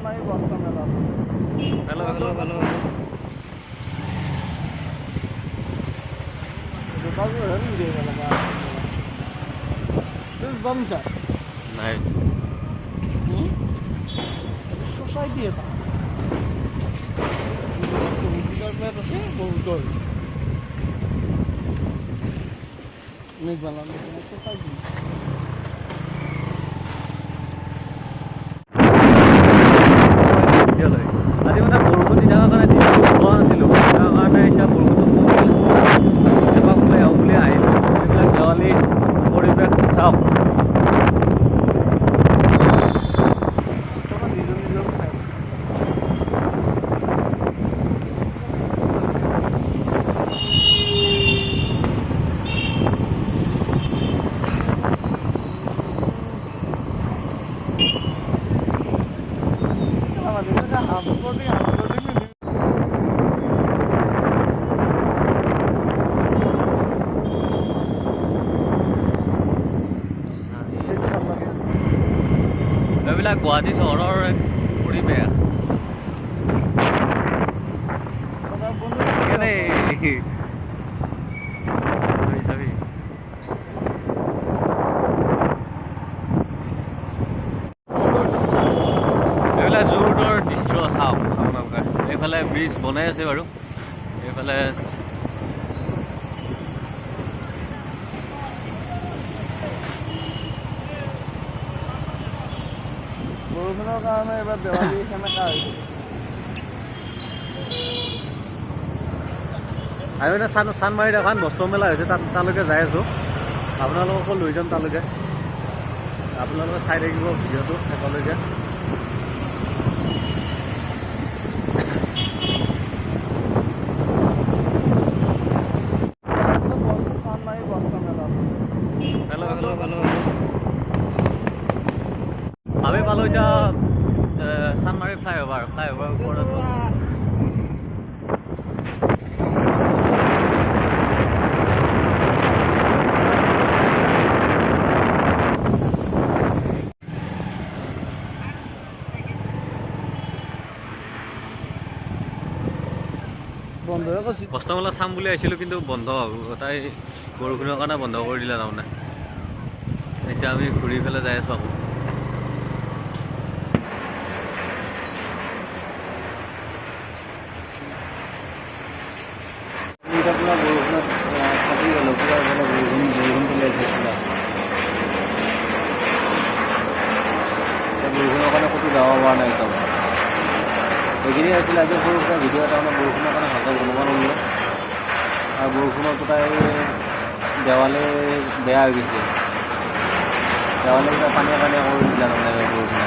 Hello, hello, hello. This is Bamsa. Nice. Society এটা department আছে বহুত অনেক বানানো সোসাইটি আজি মানে বৰষুণ দি থকাৰ কাৰণে পোৱা নাছিলোঁ তাৰ কাৰণে এতিয়া বৰষুণটো কমিল এপাক ওলাই আহোঁ বুলি আহিলোঁ এইবিলাক দেৱালী পৰিৱেশ চাওক এইবিলাক গুৱাহাটী চহৰৰ এক পৰিৱেশ কেনে চাবি এইবিলাক জোৰ তৰ দৃশ্য চাওক আপোনালোকে এইফালে ব্ৰিজ বনাই আছে বাৰু এইফালে বৰষুণৰ কাৰণে এবাৰ দেৱালী সেমেকা হৈছে আৰু এটা চানমাৰীত এখন বস্ত্ৰ মেলা হৈছে তালৈকে যাই আছোঁ আপোনালোককো লৈ যাম তালৈকে আপোনালোকে চাই থাকিব ভিডিঅ'টো শেষলৈকে হেল্ল' হেল্ল' হেল্ল' আমি পালোঁ এতিয়া চানমাৰী ফ্লাইঅভাৰ ওপৰত বন্ধ হৈ গৈছে বস্ত্ৰমেলা চাম বুলি আহিছিলোঁ কিন্তু বন্ধ তাই বৰষুণৰ কাৰণে বন্ধ কৰি দিলে তাৰমানে এতিয়া আমি ঘূৰি পেলাই যাই আছোঁ আকৌ পুৰা বৰষুণত থাকি গ'লোঁ পুৰা বৰষুণ তুলি আছে পুৰা বৰষুণৰ কাৰণে ক'তো যাব পৰা নাই একদম এইখিনি আছিলে আজি সৰু সুৰা ভিডিঅ' এটা মানে বৰষুণৰ কাৰণে ভালকৈ বনাব নোৱাৰিলোঁ আৰু বৰষুণৰ গোটাই দেৱালে বেয়া হৈ গৈছে দেৱালে পানীয়ে কৰি দিলে তাৰমানে বৰষুণে